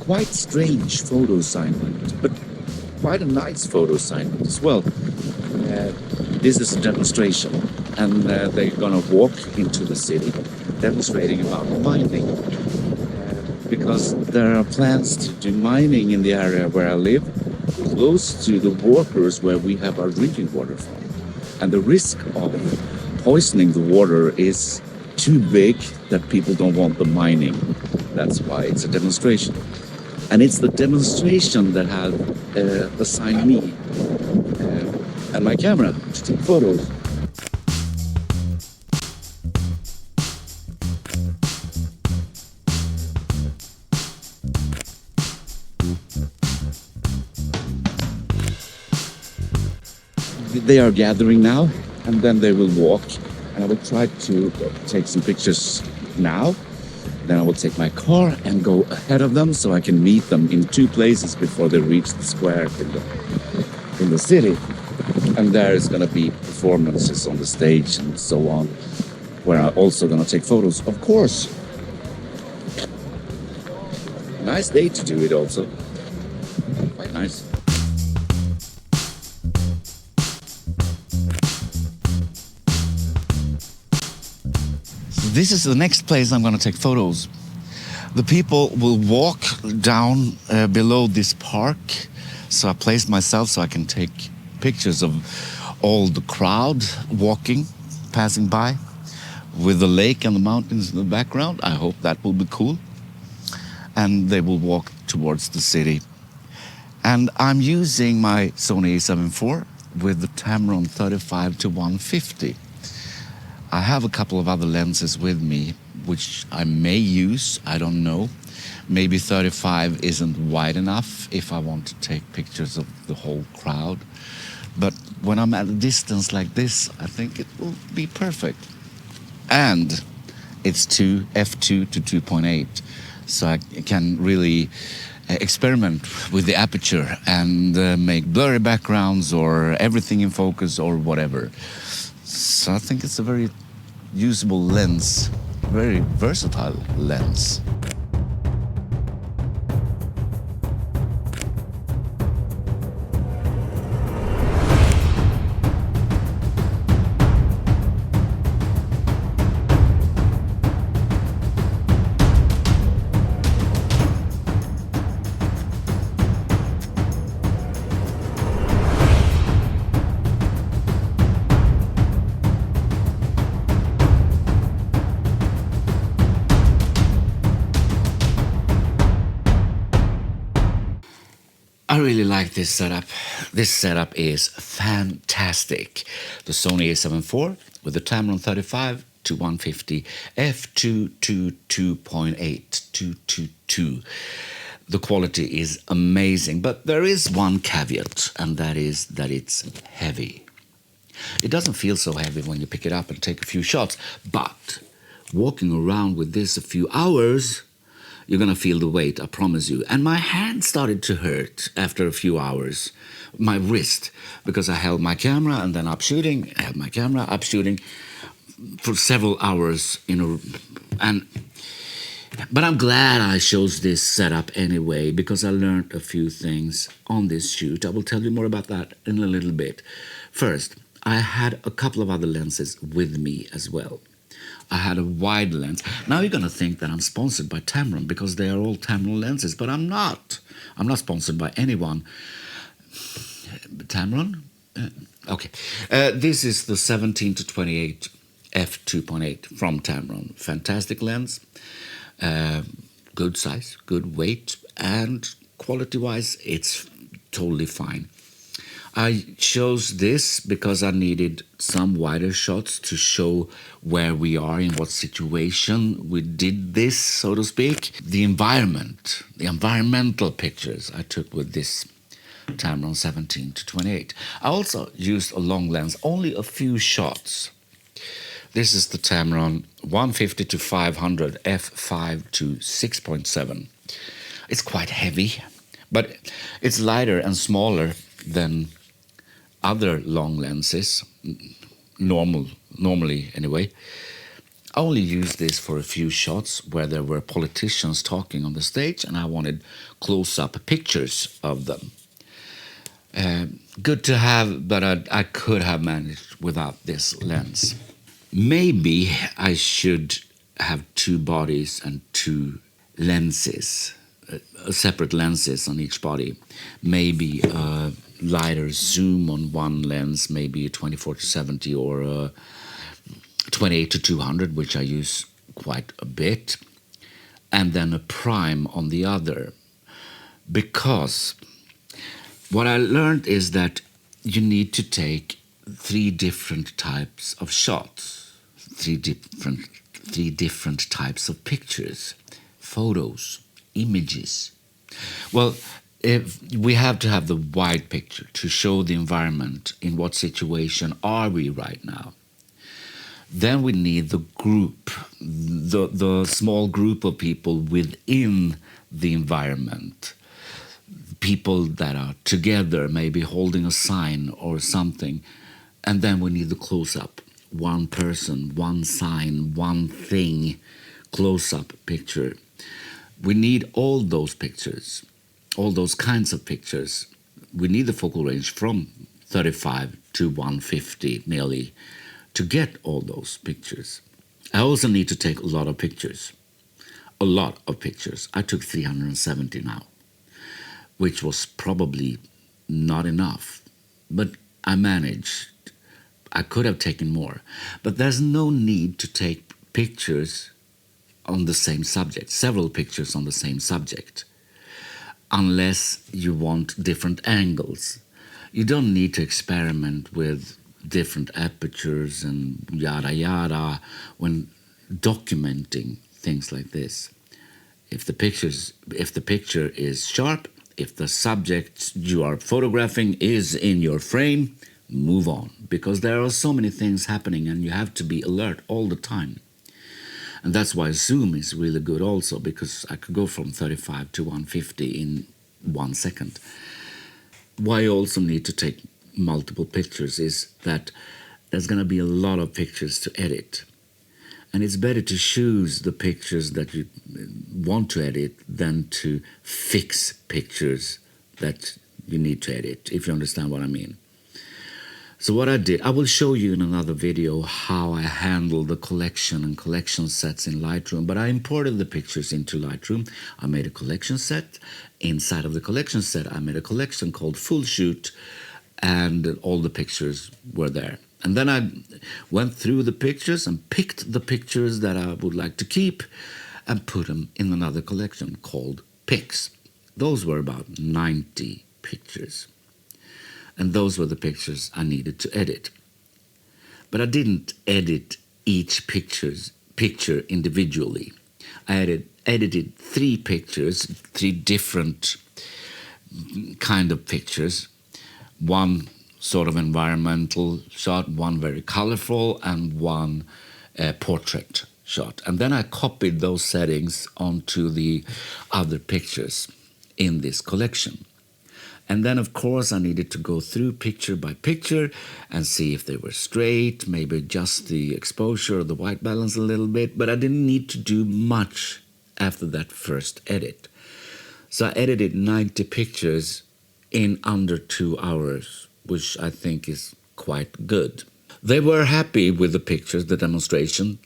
quite strange photo assignment, but quite a nice photo assignment as well. This is a demonstration, and they're gonna walk into the city demonstrating about mining. Because there are plans to do mining in the area where I live, close to the waters where we have our drinking water from. And the risk of poisoning the water is too big that people don't want the mining. That's why it's a demonstration. And it's the demonstration that have assigned me and my camera to take photos. They are gathering now, and then they will walk, and I will try to take some pictures now. Then I will take my car and go ahead of them so I can meet them in two places before they reach the square in the city. And there is going to be performances on the stage and so on, where I'm also going to take photos, of course. Nice day to do it also. Quite nice. This is the next place I'm going to take photos. The people will walk down below this park. So I placed myself so I can take pictures of all the crowd walking, passing by, with the lake and the mountains in the background. I hope that will be cool. And they will walk towards the city. And I'm using my Sony a7 IV with the Tamron 35-150. I have a couple of other lenses with me, which I may use, I don't know. Maybe 35 isn't wide enough if I want to take pictures of the whole crowd. But when I'm at a distance like this, I think it will be perfect. And it's f2 to 2.8, so I can really experiment with the aperture and make blurry backgrounds or everything in focus or whatever. So I think it's a very usable lens, very versatile lens. I really like this setup. This setup is fantastic. The Sony a7 IV with the Tamron 35-150 f2 to 2.8 222. The quality is amazing, but there is one caveat, and that is that it's heavy. It doesn't feel so heavy when you pick it up and take a few shots, but walking around with this a few hours, you're going to feel the weight, I promise you. And my hand started to hurt after a few hours. My wrist, because I held my camera and then up shooting, I held my camera up shooting for several hours in a... But I'm glad I chose this setup anyway, because I learned a few things on this shoot. I will tell you more about that in a little bit. First, I had a couple of other lenses with me as well. I had a wide lens. Now you're going to think that I'm sponsored by Tamron because they are all Tamron lenses, but I'm not. I'm not sponsored by anyone. Tamron? Okay. This is the 17-28 f2.8 from Tamron. Fantastic lens. Good size, good weight, and quality-wise, it's totally fine. I chose this because I needed some wider shots to show where we are, in what situation we did this, so to speak. The environment, the environmental pictures I took with this Tamron 17-28. I also used a long lens, only a few shots. This is the Tamron 150-500 f5 to 6.7. It's quite heavy, but it's lighter and smaller than other long lenses, normally anyway. I only used this for a few shots where there were politicians talking on the stage and I wanted close-up pictures of them. Good to have, but I could have managed without this lens. Maybe I should have two bodies and two lenses, separate lenses on each body. Maybe a lighter zoom on one lens, maybe a 24-70 or a 28-200, which I use quite a bit, and then a prime on the other. Because what I learned is that you need to take three different types of shots, three different types of pictures, photos, images. Well, if we have to have the wide picture to show the environment, in what situation are we right now. Then we need the group, the small group of people within the environment. People that are together, maybe holding a sign or something. And then we need the close-up. One person, one sign, one thing, close-up picture. We need all those pictures, all those kinds of pictures. We need the focal range from 35 to 150 nearly to get all those pictures. I also need to take a lot of pictures. A lot of pictures. I took 370 now, which was probably not enough. But I managed. I could have taken more. But there's no need to take pictures on the same subject, several pictures on the same subject, unless you want different angles. You don't need to experiment with different apertures and yada yada when documenting things like this. If the picture is sharp, if the subject you are photographing is in your frame, move on, because there are so many things happening and you have to be alert all the time. And that's why zoom is really good also, because I could go from 35 to 150 in 1 second. Why I also need to take multiple pictures is that there's going to be a lot of pictures to edit. And it's better to choose the pictures that you want to edit than to fix pictures that you need to edit, if you understand what I mean. So what I did, I will show you in another video how I handle the collection and collection sets in Lightroom, but I imported the pictures into Lightroom. I made a collection set. Inside of the collection set, I made a collection called Full Shoot, and all the pictures were there. And then I went through the pictures and picked the pictures that I would like to keep and put them in another collection called Pics. Those were about 90 pictures. And those were the pictures I needed to edit. But I didn't edit each picture individually. I edited 3 pictures, 3 different kind of pictures. One sort of environmental shot, one very colorful, and one portrait shot. And then I copied those settings onto the other pictures in this collection. And then, of course, I needed to go through picture by picture and see if they were straight, maybe adjust the exposure or the white balance a little bit, but I didn't need to do much after that first edit. So I edited 90 pictures in under 2 hours, which I think is quite good. They were happy with the pictures, the demonstration.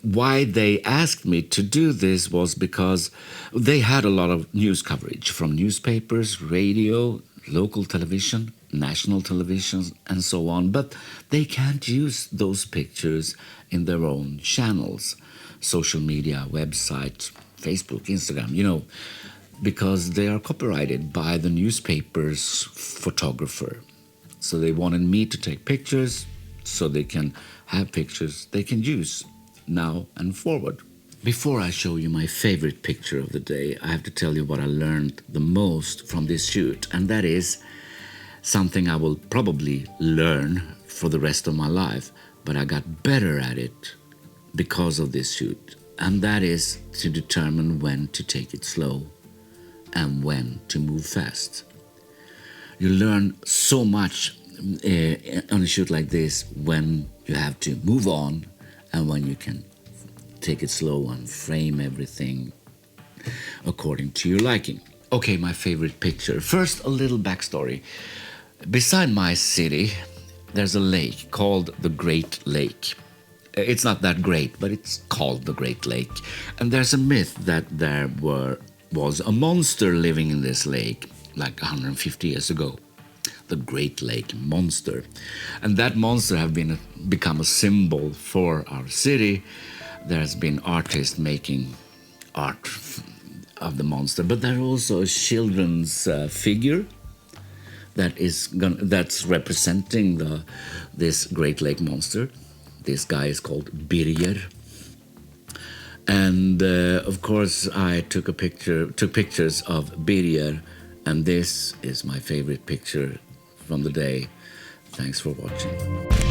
Why they asked me to do this was because they had a lot of news coverage from newspapers, radio, local television, national television, and so on, but they can't use those pictures in their own channels, social media, website, Facebook, Instagram, because they are copyrighted by the newspaper's photographer. So they wanted me to take pictures so they can have pictures they can use now and forward. Before I show you my favorite picture of the day, I have to tell you what I learned the most from this shoot, and that is something I will probably learn for the rest of my life, but I got better at it because of this shoot, and that is to determine when to take it slow and when to move fast. You learn so much on a shoot like this when you have to move on and when you can take it slow and frame everything according to your liking. Okay, my favorite picture. First, a little backstory. Beside my city, there's a lake called the Great Lake. It's not that great, but it's called the Great Lake. And there's a myth that there was a monster living in this lake like 150 years ago. The Great Lake Monster. And that monster have become a symbol for our city. There's been artists making art of the monster, but there's also a children's figure that's representing this Great Lake Monster. This guy is called Birger, and of course I took pictures of Birger, and this is my favorite picture from the day. Thanks for watching.